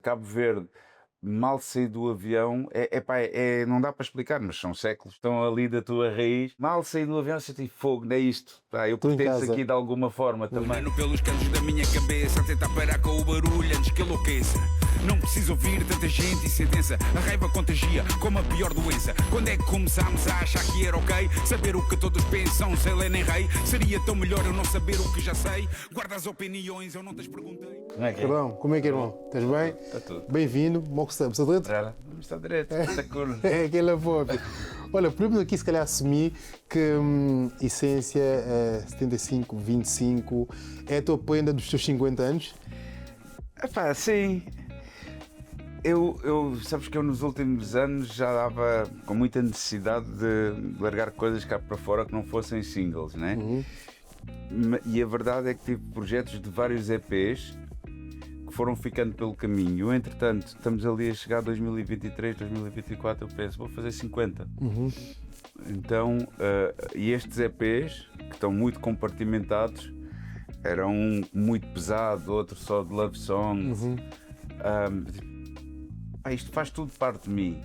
Cabo Verde, mal saí do avião, não dá para explicar, mas são séculos, estão ali da tua raiz. Mal saí do avião, senti fogo, não é isto. Pá, eu pertenço aqui de alguma forma também. Pelos cantos da minha cabeça, a tentar parar com o barulho antes que enlouqueça. Não preciso ouvir tanta gente e sentença. A raiva contagia como a pior doença. Quando é que começámos a achar que era ok saber o que todos pensam, sem lei nem rei? Seria tão melhor eu não saber o que já sei. Guarda as opiniões, eu não te as perguntei. Como é que é? Carlão, como é que é, irmão? Estás bem? Está tudo. Bem-vindo, Moco Sam. Está direito? Está direito, está curto. É aquela foto. Olha, podemos aqui se calhar assumir que Essência 75-25 é a tua prenda dos teus 50 anos? Epá, sim. Sabes que eu nos últimos anos já dava com muita necessidade de largar coisas cá para fora que não fossem singles, né? E a verdade é que tive projetos de vários EPs que foram ficando pelo caminho. Entretanto, estamos ali a chegar a 2023, 2024, eu penso, vou fazer 50. Então, e estes EPs, que estão muito compartimentados, eram um muito pesado, outro só de love songs. Isto faz tudo parte de mim.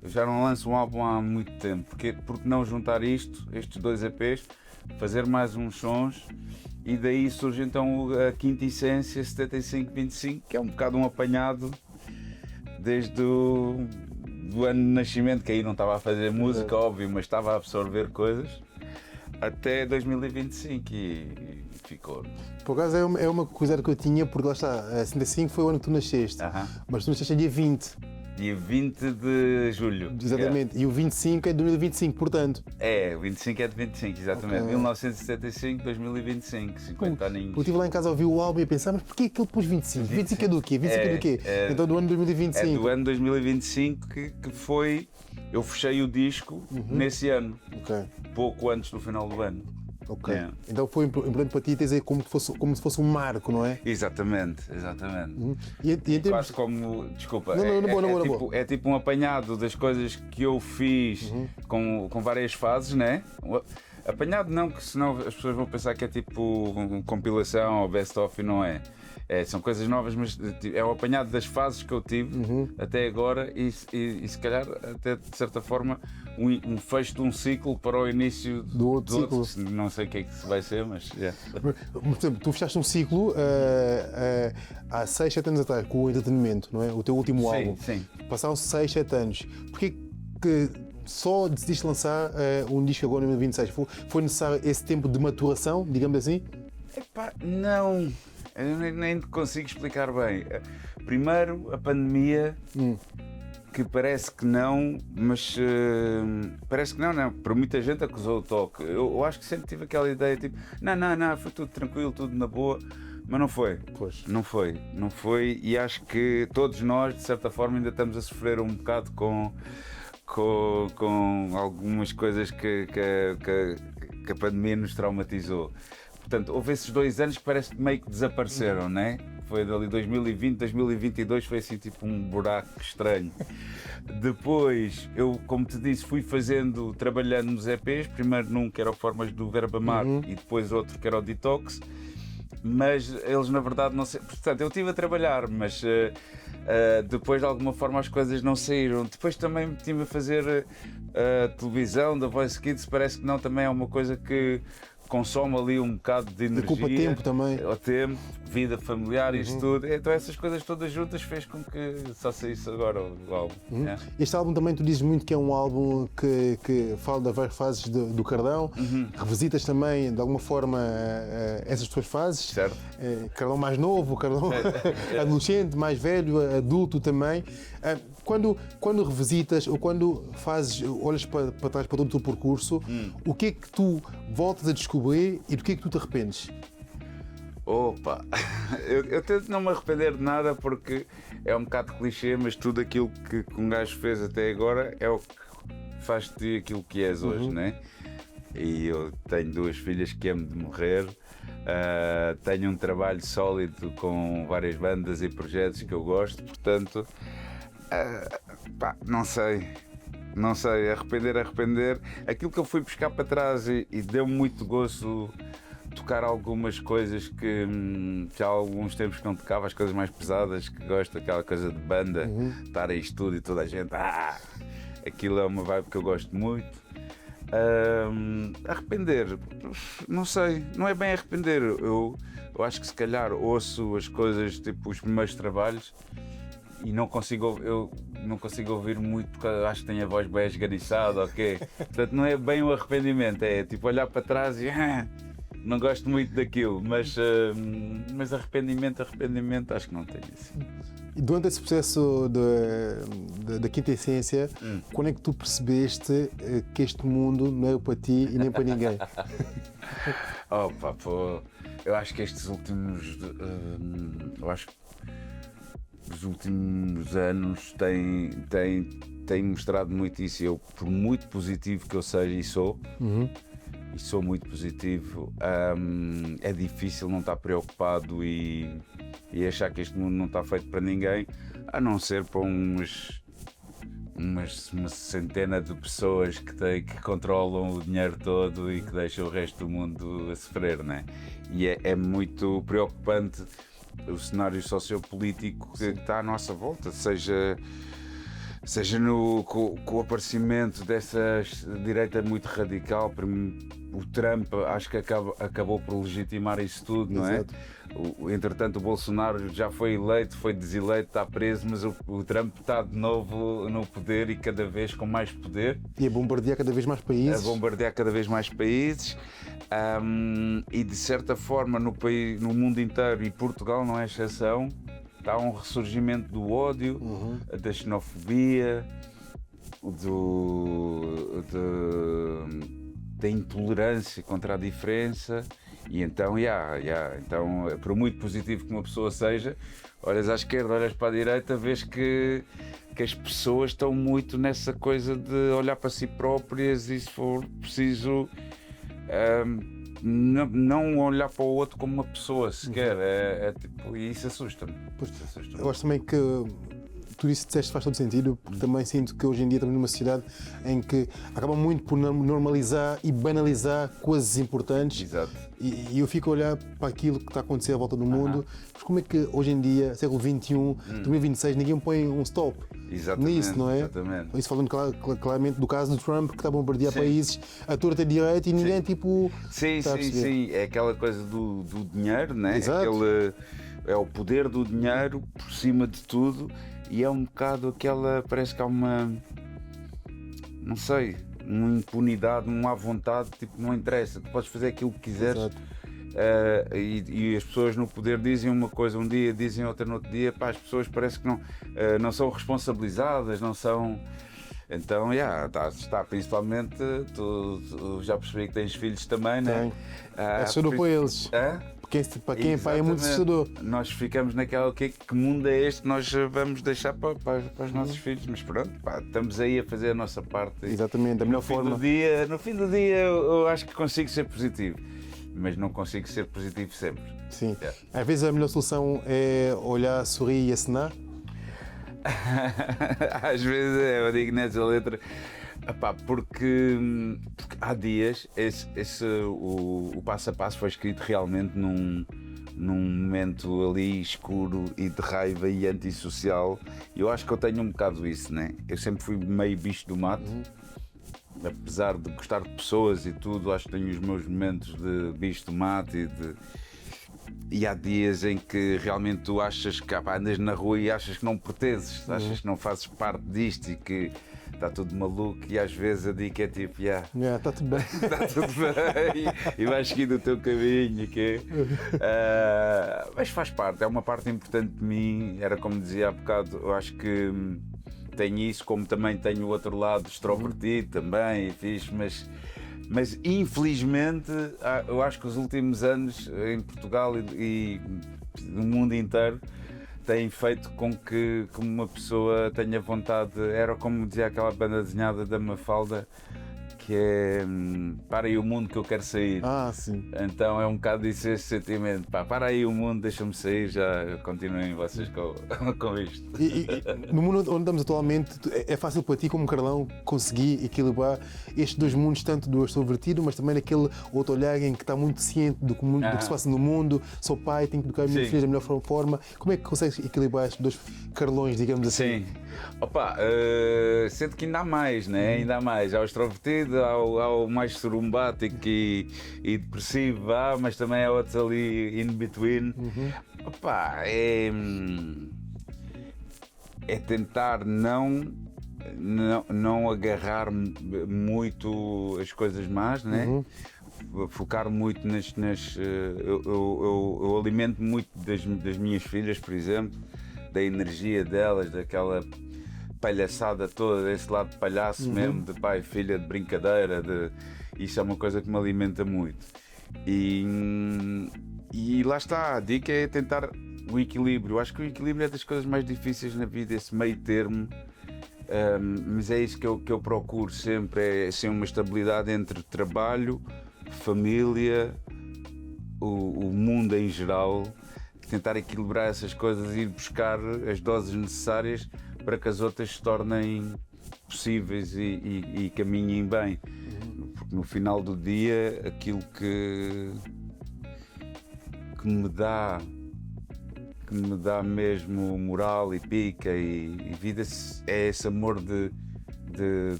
Eu já não lanço um álbum há muito tempo. Porque não juntar estes dois EPs, fazer mais uns sons, e daí surge então a quinta Essência 75-25, que é um bocado um apanhado desde o do ano de nascimento, que aí não estava a fazer música, óbvio, mas estava a absorver coisas, até 2025 e ficou. Por acaso é uma curiosidade que eu tinha, porque lá está, 75 foi o ano que tu nasceste, mas tu nasceste dia 20. Dia 20 de julho. Exatamente, e o 25 é de 2025, portanto. É, o 25 é de 25, exatamente. 1975, 2025, 50 aninhos. Eu estive lá em casa a ouvir o álbum e a pensar, mas porquê que ele pôs 25? 25 é do quê? 25 é do quê? Então do ano 2025. É do ano 2025 que foi... Eu fechei o disco nesse ano, pouco antes do final do ano. Ok. Então foi importante para ti dizer como se fosse um marco, não é? Exatamente. Quase como, desculpa, é tipo um apanhado das coisas que eu fiz com várias fases, né? Apanhado não, que senão as pessoas vão pensar que é tipo compilação ou best-of, e não é. São coisas novas, mas é o apanhado das fases que eu tive até agora e se calhar até de certa forma um fecho de um ciclo para o início do outro ciclo. Não sei o que é que vai ser, mas... Por exemplo, tu fechaste um ciclo há 6, 7 anos atrás com o entretenimento, não é? O teu último álbum. Sim. Passaram 6, 7 anos. Porquê que só decidiste lançar um disco agora em 2026? Foi necessário esse tempo de maturação, digamos assim? Epá, não... Eu nem consigo explicar bem. Primeiro, a pandemia, que parece que não, mas parece que não. Para muita gente acusou o toque. Eu acho que sempre tive aquela ideia, tipo, não, foi tudo tranquilo, tudo na boa, mas não foi. Pois. Não foi, e acho que todos nós, de certa forma, ainda estamos a sofrer um bocado com algumas coisas que a pandemia nos traumatizou. Portanto, houve esses 2 anos que parece que meio que desapareceram, né? Foi dali 2020, 2022 foi assim tipo um buraco estranho. Depois, eu, como te disse, fui trabalhando nos EPs, primeiro num que era o Formas do Verbo Amar e depois outro que era o Detox, mas eles na verdade não sei, portanto eu estive a trabalhar, mas depois de alguma forma as coisas não saíram. Depois também me estive a fazer televisão, da Voice Kids, parece que não, também é uma coisa que consome ali um bocado de energia. Ocupa tempo também. O tempo, vida familiar, isto tudo. Então essas coisas todas juntas fez com que só saísse agora o álbum. Este álbum também tu dizes muito que é um álbum que fala das várias fases do Cardão. Revisitas também de alguma forma essas tuas fases. Certo. Cardão mais novo, Cardão adolescente, mais velho, adulto também. Quando revisitas ou quando olhas para trás para todo o teu percurso, o que é que tu voltas a descobrir e do que é que tu te arrependes? Opa! Eu tento não me arrepender de nada porque é um bocado clichê, mas tudo aquilo que um gajo fez até agora é o que faz de ti aquilo que és hoje, né? E eu tenho 2 filhas que amo de morrer, tenho um trabalho sólido com várias bandas e projetos que eu gosto, portanto, não sei, arrepender. Aquilo que eu fui buscar para trás e deu-me muito gozo tocar algumas coisas que já há alguns tempos que não tocava, as coisas mais pesadas, que gosto, aquela coisa de banda, estar em estúdio e toda a gente. Aquilo é uma vibe que eu gosto muito. Arrepender, não sei, não é bem arrepender. Eu acho que se calhar ouço as coisas, tipo os meus trabalhos, e não consigo ouvir muito porque acho que tenho a voz bem esganiçada, ok? Portanto, não é bem um arrependimento, é tipo olhar para trás e não gosto muito daquilo, mas arrependimento acho que não tenho assim. E durante esse processo da quinta essência, quando é que tu percebeste que este mundo não é para ti e nem para ninguém? Eu acho que estes últimos os últimos anos têm mostrado muito isso. Eu, por muito positivo que eu seja e sou muito positivo, é difícil não estar preocupado e achar que este mundo não está feito para ninguém, a não ser para uma centena de pessoas que controlam o dinheiro todo e que deixam o resto do mundo a sofrer, né? E é muito preocupante o cenário sociopolítico que está à nossa volta, seja com o aparecimento dessa direita muito radical. O Trump acho que acabou por legitimar isso tudo, não é? Entretanto, o Bolsonaro já foi eleito, foi deseleito, está preso, mas o Trump está de novo no poder e cada vez com mais poder. E a bombardear cada vez mais países. E de certa forma no mundo inteiro, e Portugal não é exceção, está um ressurgimento do ódio, da xenofobia, da intolerância contra a diferença. E então, então, por muito positivo que uma pessoa seja, olhas à esquerda, olhas para a direita, vês que as pessoas estão muito nessa coisa de olhar para si próprias e, se for preciso, não olhar para o outro como uma pessoa sequer. E isso assusta-me. Eu acho também que tu disseste faz todo sentido, porque também sinto que hoje em dia estamos numa sociedade em que acaba muito por normalizar e banalizar coisas importantes. Exato. E eu fico a olhar para aquilo que está a acontecer à volta do mundo, mas como é que hoje em dia, século XXI, 2026, ninguém põe um stop nisso, não é? Exatamente. Isso falando claramente do caso do Trump, que está a bombardear países à torta direita e ninguém tipo... Sim, é aquela coisa do dinheiro, né? Exato. É o poder do dinheiro por cima de tudo. E é um bocado aquela, parece que há uma, não sei, uma impunidade, uma à vontade, tipo, não interessa, tu podes fazer aquilo que quiseres. E as pessoas no poder dizem uma coisa um dia, dizem outra no outro dia, as pessoas parece que não são responsabilizadas, não são... Então, está principalmente, tu já percebi que tens filhos também, não é? É assustador para eles. Para quem é pai é muito assustador. Nós ficamos naquela, que mundo é este que nós vamos deixar para os nossos filhos, mas pronto, estamos aí a fazer a nossa parte. Exatamente, da melhor forma. No fim do dia eu acho que consigo ser positivo, mas não consigo ser positivo sempre. Sim. Às vezes a melhor solução é olhar, sorrir e acenar. Às vezes eu digo nessa letra, porque há dias o passo a passo foi escrito realmente num momento ali escuro e de raiva e antissocial. Eu acho que eu tenho um bocado isso, né? Eu sempre fui meio bicho do mato, apesar de gostar de pessoas e tudo, acho que tenho os meus momentos de bicho do mato e há dias em que realmente tu achas que andas na rua e achas que não pertences, achas que não fazes parte disto e que está tudo maluco, e às vezes a dica é tipo, está tudo bem. Está tudo bem e vais seguir o teu caminho, mas faz parte, é uma parte importante de mim. Era como dizia há bocado, eu acho que tenho isso, como também tenho o outro lado extrovertido também, e fixe, mas infelizmente eu acho que os últimos anos em Portugal e no mundo inteiro têm feito com que uma pessoa tenha vontade, era como dizia aquela banda desenhada da Mafalda, que é para aí o mundo que eu quero sair. Sim. Então é um bocado esse sentimento, pá, para aí o mundo, deixa-me sair, já continuem vocês com isto. E no mundo onde estamos atualmente, é fácil para ti, como Carlão, conseguir equilibrar estes dois mundos, tanto do extrovertido, mas também naquele outro olhar em que está muito ciente do que se passa no mundo, sou pai, tenho que educar os meus filhos da melhor forma. Como é que consegues equilibrar estes dois Carlões, digamos assim? Sim. Opa, sinto que ainda há mais, né? Ainda há mais. Há o extrovertido, há o mais sorumbático e depressivo, mas também há outros ali in between. Opa, é tentar não agarrar muito as coisas más, né? Focar muito eu alimento muito das minhas filhas, por exemplo, da energia delas, daquela palhaçada toda, desse lado de palhaço mesmo, de pai e filha, de brincadeira, isso é uma coisa que me alimenta muito. E lá está, a dica é tentar o equilíbrio. Eu acho que o equilíbrio é das coisas mais difíceis na vida, esse meio termo. Mas é isso que eu procuro sempre, é assim, uma estabilidade entre trabalho, família, o mundo em geral, tentar equilibrar essas coisas e ir buscar as doses necessárias para que as outras se tornem possíveis e caminhem bem. Porque no final do dia aquilo que me dá mesmo moral e pica e vida é esse amor de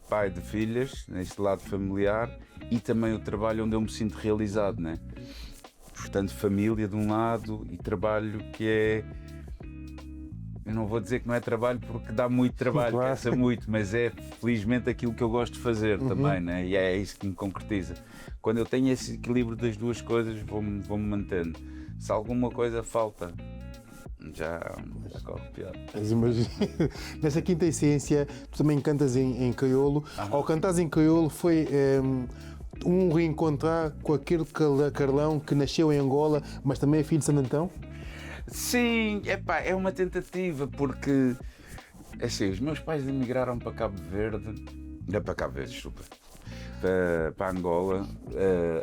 pai, de filhas, neste lado familiar, e também o trabalho onde eu me sinto realizado, né? Portanto, família de um lado e trabalho que é... Eu não vou dizer que não é trabalho porque dá muito trabalho, cansa muito, mas é felizmente aquilo que eu gosto de fazer também, né? E é isso que me concretiza. Quando eu tenho esse equilíbrio das duas coisas, vou-me mantendo. Se alguma coisa falta, já corre pior. Mas imagina, nessa quinta essência, tu também cantas em crioulo. Ao cantares em crioulo foi um reencontrar com aquele Carlão que nasceu em Angola, mas também é filho de Santo Antão? Sim, é uma tentativa, porque assim, os meus pais emigraram para Cabo Verde, desculpa, para Angola,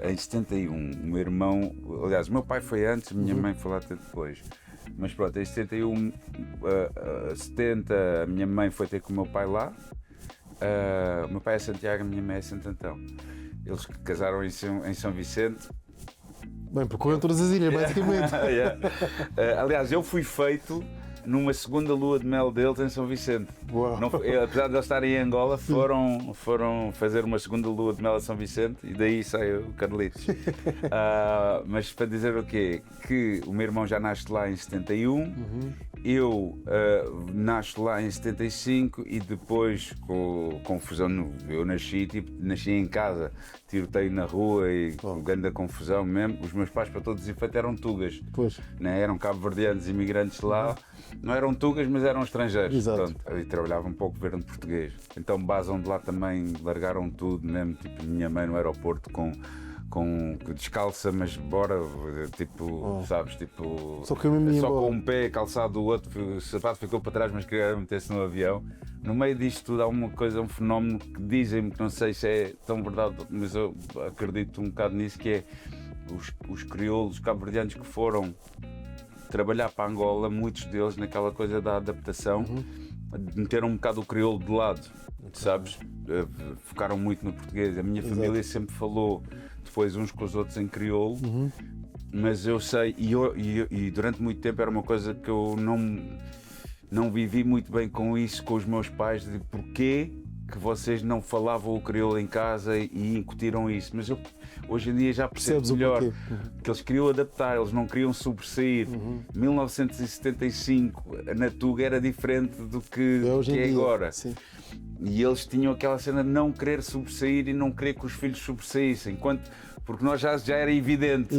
em 71. O meu irmão, aliás, o meu pai foi antes, a minha mãe foi lá até depois. Mas pronto, em 71, 70, a minha mãe foi ter com o meu pai lá. O meu pai é Santiago, a minha mãe é Santo Antão. Eles casaram em São Vicente. Bem, percorreram todas as ilhas, basicamente. Aliás, eu fui feito numa segunda lua de mel deles em São Vicente. Apesar de eles estarem em Angola, foram fazer uma segunda lua de mel a São Vicente e daí saiu o Carlitos. Mas para dizer o quê? Que o meu irmão já nasce lá em 71, eu nasço lá em 75 e depois com confusão, eu nasci em casa, tiroteio na rua e com grande confusão mesmo. Os meus pais, para todos os efeitos, eram tugas, né? Eram cabo-verdianos imigrantes lá. Não eram tugas, mas eram estrangeiros. Portanto, e trabalhavam um pouco governo português. Então basam de lá também, largaram tudo mesmo, tipo minha mãe no aeroporto com descalça, mas bora, tipo, sabes, tipo, só com um pé calçado, o outro, o sapato ficou para trás, mas queria meter-se no avião. No meio disto tudo há uma coisa, um fenómeno que dizem-me, que não sei se é tão verdade, mas eu acredito um bocado nisso, que é os crioulos cabo-verdianos que foram trabalhar para Angola, muitos deles naquela coisa da adaptação, meteram um bocado o crioulo de lado, sabes? Focaram muito no português. A minha família sempre falou depois uns com os outros em crioulo, mas eu sei, e durante muito tempo era uma coisa que eu não vivi muito bem com isso, com os meus pais, de porquê que vocês não falavam o crioulo em casa e incutiram isso. Mas eu hoje em dia já percebo melhor que eles queriam adaptar, eles não queriam sobressair. 1975, na Tuga era diferente do que é agora. Sim. E eles tinham aquela cena de não querer sobressair e não querer que os filhos sobressaíssem, porque nós já era evidente.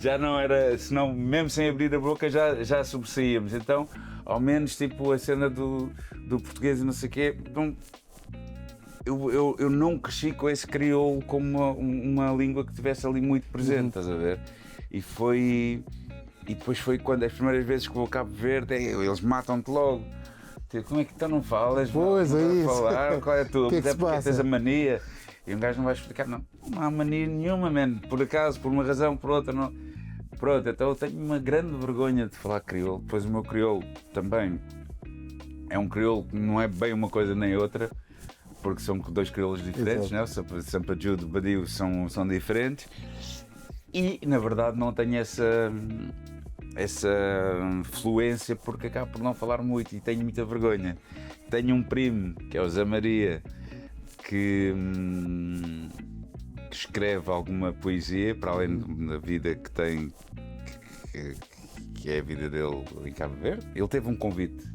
Já não era, senão mesmo sem abrir a boca já sobressaíamos. Então, ao menos tipo a cena do português e não sei o quê. Então, eu não cresci com esse crioulo como uma língua que estivesse ali muito presente, estás a ver? E depois foi quando as primeiras vezes que vou a Cabo Verde, eles matam-te logo. Tipo, como é que tu não falas? Pois é isso. Falar? Qual é a tua? Que é que porque tens a mania. E um gajo não vai explicar, não há mania nenhuma, man. Por acaso, por uma razão, por outra, não. Pronto, então eu tenho uma grande vergonha de falar crioulo. Depois o meu crioulo também é um crioulo que não é bem uma coisa nem outra, porque são dois crioulos diferentes, né? O Sampa Jude e o Badio são diferentes. E, na verdade, não tenho essa fluência porque acabo por não falar muito e tenho muita vergonha. Tenho um primo, que é o Zé Maria, que escreve alguma poesia, para além da vida que tem, que é a vida dele em Cabo Verde. Ele teve um convite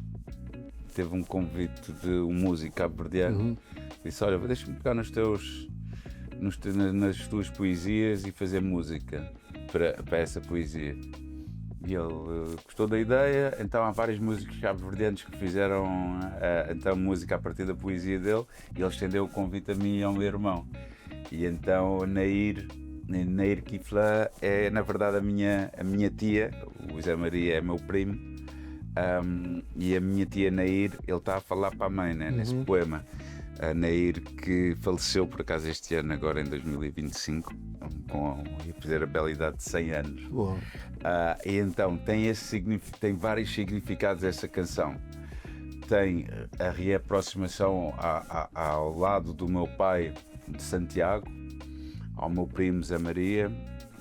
de um músico cabo-verdiano. Disse, olha, deixa-me pegar nas tuas poesias e fazer música para essa poesia. E ele gostou da ideia, então há vários músicos cabo-verdianos que fizeram então música a partir da poesia dele, e ele estendeu o convite a mim e ao meu irmão. E então Nair Kiflã é na verdade a minha tia, o Zé Maria é meu primo, e a minha tia Nair, ele está a falar para a mãe, né, nesse poema. A Nair, que faleceu por acaso este ano, agora em 2025, ia fazer a bela idade de 100 anos. E então tem vários significados essa canção. Tem a reaproximação ao lado do meu pai de Santiago, ao meu primo Zé Maria,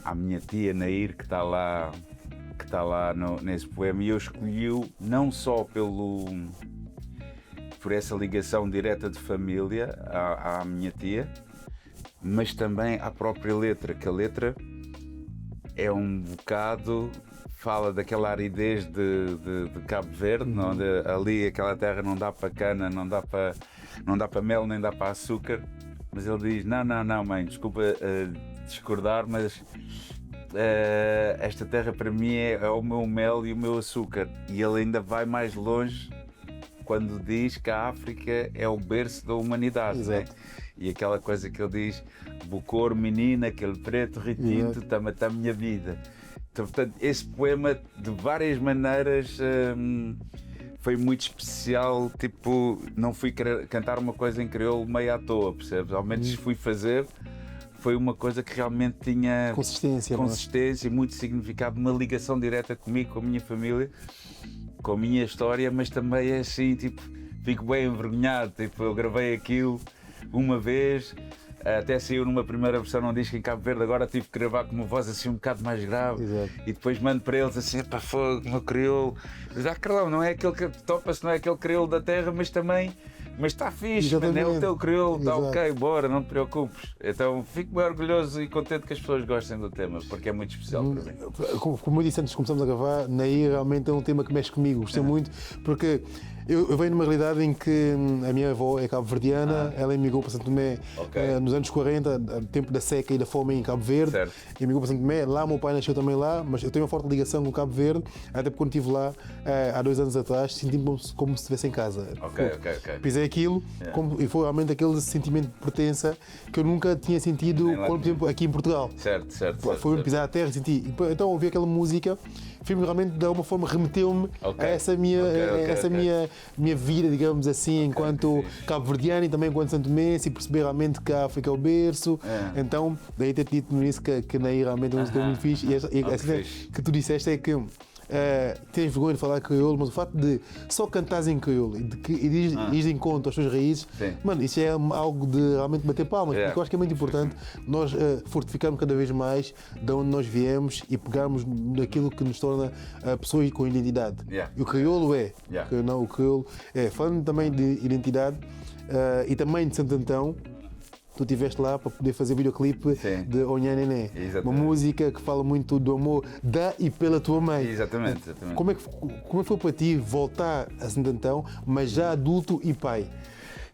à minha tia Nair, que está lá nesse poema, e eu escolhi-o não só por essa ligação direta de família à minha tia, mas também à própria letra, que a letra é um bocado, fala daquela aridez de Cabo Verde, onde ali aquela terra não dá para cana, não dá para mel, nem dá para açúcar, mas ele diz, não mãe, desculpa discordar, mas esta terra para mim é o meu mel e o meu açúcar. E ele ainda vai mais longe quando diz que a África é o berço da humanidade, né? E aquela coisa que ele diz, Bocor, menina, aquele preto retinto, tama a minha vida. Então, portanto, esse poema, de várias maneiras, foi muito especial. Tipo, não fui cantar uma coisa em crioulo meio à toa, percebes? Ao menos fui fazer, foi uma coisa que realmente tinha consistência, muito significado, uma ligação direta comigo, com a minha família, com a minha história, mas também é assim, tipo, fico bem envergonhado. Tipo, eu gravei aquilo uma vez, até saiu numa primeira versão num disco em Cabo Verde, agora tive que gravar com uma voz assim um bocado mais grave. E depois mando para eles assim, pá, fogo, meu crioulo. Carlão, não é aquele que topa-se, não é aquele crioulo da terra, mas está fixe, mano, é o teu crioulo, está ok, bora, não te preocupes. Então fico bem orgulhoso e contente que as pessoas gostem do tema, porque é muito especial para mim. Como eu disse antes de começarmos a gravar, Nair realmente é um tema que mexe comigo, gostei muito, porque eu venho numa realidade em que a minha avó é cabo-verdiana, ela emigrou para Santo Tomé nos anos 40, tempo da seca e da fome em Cabo Verde, emigrou para Santo Tomé, lá o meu pai nasceu também lá, mas eu tenho uma forte ligação com Cabo Verde, até porque quando estive lá há 2 anos atrás, senti-me como se estivesse em casa. Pisei aquilo e foi realmente aquele sentimento de pertença que eu nunca tinha sentido, por exemplo, aqui em Portugal. Foi pisar a terra e senti. Então ouvi aquela música, realmente de alguma forma remeteu-me a essa minha vida, digamos assim, enquanto cabo-verdiano e também enquanto santomense, e perceber realmente que a África é o berço. Então, daí ter dito no início que Nair realmente é uma música muito fixe. E a cena que tu disseste é que tens vergonha de falar crioulo, mas o facto de só cantares em crioulo e ires de encontro às tuas raízes, mano, isso é algo de realmente bater palmas, porque eu acho que é muito importante nós fortificarmos cada vez mais de onde nós viemos e pegarmos naquilo que nos torna pessoas com identidade. E o crioulo o crioulo é. Falando também de identidade e também de Santo Antão, tu estiveste lá para poder fazer o videoclipe de Onhã Nené. Uma música que fala muito do amor da e pela tua mãe. Exatamente. Como é que foi para ti voltar a Santo Antão, mas já adulto e pai?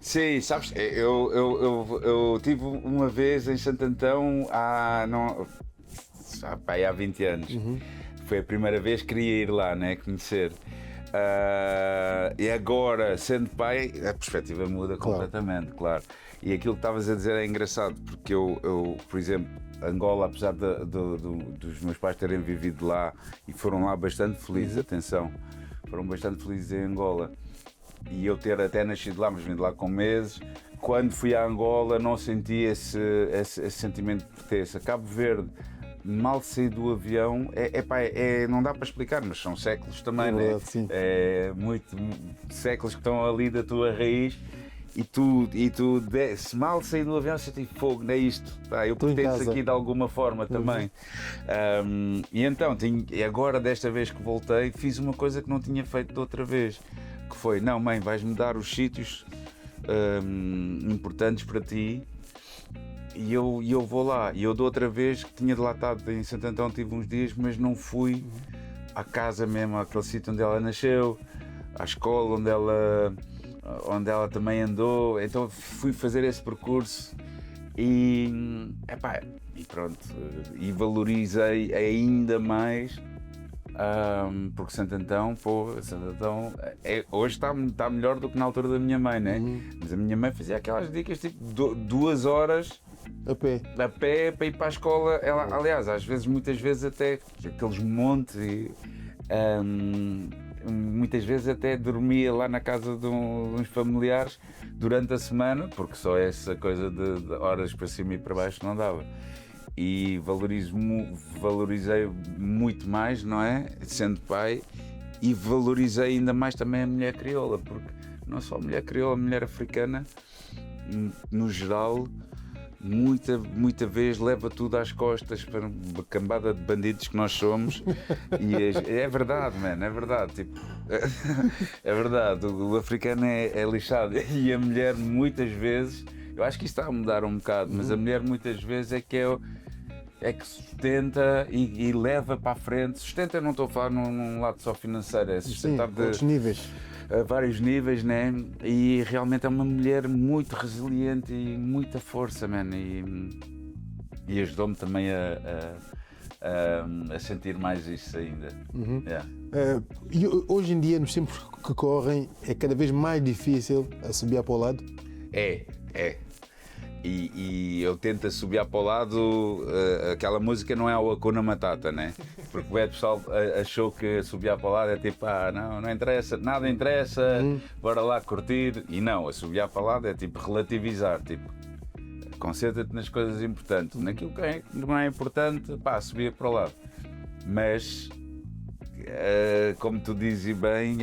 Sim, sabes, eu tive uma vez em Santo Antão há 20 anos. Foi a primeira vez que queria ir lá, né, conhecer. E agora, sendo pai, a perspectiva muda completamente, claro. E aquilo que estavas a dizer é engraçado, porque eu por exemplo, Angola, apesar dos meus pais terem vivido lá e foram lá bastante felizes, atenção, foram bastante felizes em Angola, e eu ter até nascido lá, mas vindo lá com meses, quando fui a Angola não senti esse sentimento de pertença. Cabo Verde, mal saí do avião, não dá para explicar, mas são séculos também, né? Sim. Séculos que estão ali da tua raiz. E tu se mal saí do avião, senti fogo, não é isto? Eu pertenço aqui de alguma forma também. E então, agora desta vez que voltei, fiz uma coisa que não tinha feito de outra vez. Que foi, não mãe, vais-me dar os sítios importantes para ti e eu vou lá. E eu de outra vez, que tinha de lá estado em Santo Antão, tive uns dias, mas não fui à casa mesmo, àquele sítio onde ela nasceu, à escola onde ela também andou, então fui fazer esse percurso e pronto, e valorizei ainda mais, porque Santo Antão hoje está melhor do que na altura da minha mãe, né? Mas a minha mãe fazia aquelas dicas tipo 2 horas a pé para ir para a escola. Ela, aliás, muitas vezes até aqueles montes muitas vezes até dormia lá na casa de uns familiares durante a semana, porque só essa coisa de horas para cima e para baixo não dava. E valorizei muito mais, não é? Sendo pai, e valorizei ainda mais também a mulher crioula, porque não só a mulher crioula, a mulher africana, no geral, muita vez leva tudo às costas para uma cambada de bandidos que nós somos. E é verdade, mano, é verdade. Tipo, é verdade, o africano é lixado. E a mulher muitas vezes, eu acho que isto está a mudar um bocado, mas a mulher muitas vezes é que sustenta e leva para a frente. Sustenta, não estou a falar num lado só financeiro, é sustentar de outros níveis. A vários níveis, né? E realmente é uma mulher muito resiliente e muita força, man. E ajudou-me também a sentir mais isso ainda. Yeah. E hoje em dia, nos tempos que correm, é cada vez mais difícil assobiar para o lado? É. E eu tento assobiar para o lado, aquela música não é o Hakuna Matata, né? Porque o pessoal achou que assobiar para o lado é tipo, não interessa, nada interessa, bora lá curtir. E não, assobiar para o lado é tipo relativizar, tipo, concentra-te nas coisas importantes. Naquilo que não é importante, assobia para o lado. Mas, como tu dizes bem,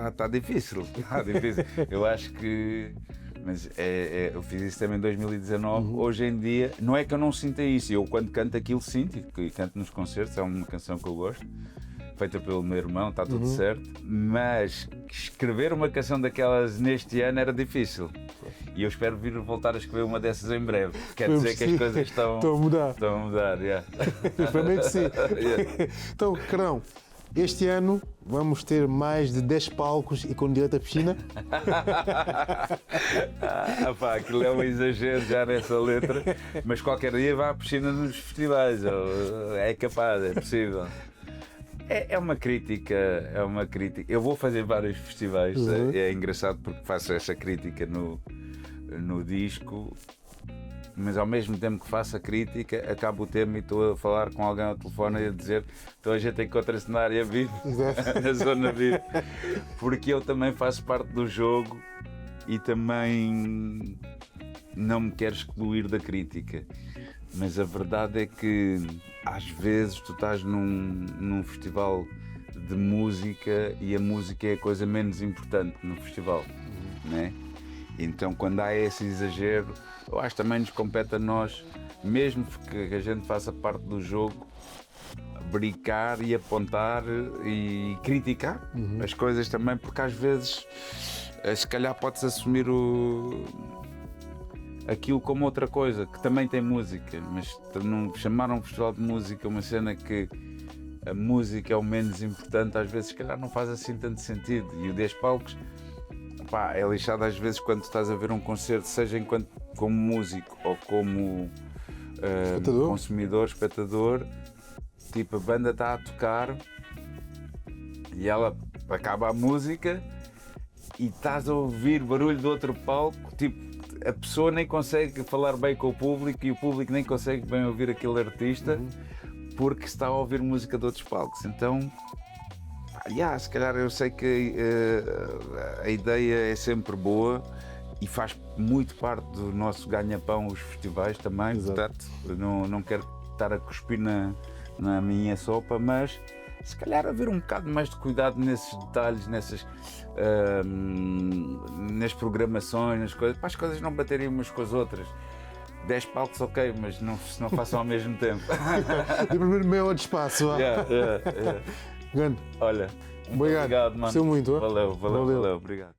está difícil. Tá difícil. Eu acho que... Mas eu fiz isso também em 2019. Hoje em dia, não é que eu não sinta isso. Eu, quando canto aquilo, sinto, e canto nos concertos. É uma canção que eu gosto, feita pelo meu irmão, está tudo certo. Mas escrever uma canção daquelas neste ano era difícil. E eu espero voltar a escrever uma dessas em breve. Quer dizer que as coisas estão a mudar. Estão a mudar, yeah. Espero que sim. Então, Carão, este ano vamos ter mais de 10 palcos e com direito à piscina? Aquilo é um exagero já nessa letra, mas qualquer dia vá à piscina nos festivais, é capaz, é possível. É uma crítica. Eu vou fazer vários festivais, é engraçado porque faço essa crítica no disco. Mas ao mesmo tempo que faço a crítica, acabo o tema e estou a falar com alguém ao telefone e a dizer então a gente encontra-se na área VIP, na zona VIP, porque eu também faço parte do jogo e também não me quero excluir da crítica. Mas a verdade é que às vezes tu estás num festival de música e a música é a coisa menos importante no festival, né? Então quando há esse exagero, eu acho que também nos compete a nós, mesmo que a gente faça parte do jogo, brincar e apontar e criticar as coisas também, porque às vezes se calhar podes assumir aquilo como outra coisa, que também tem música, mas não chamar um festival de música uma cena que a música é o menos importante, às vezes se calhar não faz assim tanto sentido. E o 10 palcos, é lixado às vezes quando estás a ver um concerto, seja como músico ou como consumidor, espectador, tipo a banda está a tocar e ela acaba a música e estás a ouvir barulho do outro palco, tipo a pessoa nem consegue falar bem com o público e o público nem consegue bem ouvir aquele artista porque está a ouvir música de outros palcos. Então se calhar eu sei que a ideia é sempre boa e faz muito parte do nosso ganha-pão os festivais também. Exato. Portanto, não quero estar a cuspir na minha sopa, mas se calhar haver um bocado mais de cuidado nesses detalhes, nas programações, nas coisas, para as coisas não baterem umas com as outras. 10 palcos, ok, mas não façam ao mesmo tempo. De primeiro meia hora de espaço. Yeah. Grande. Olha, Obrigado. obrigado, mano. Gostei muito. Valeu. Obrigado.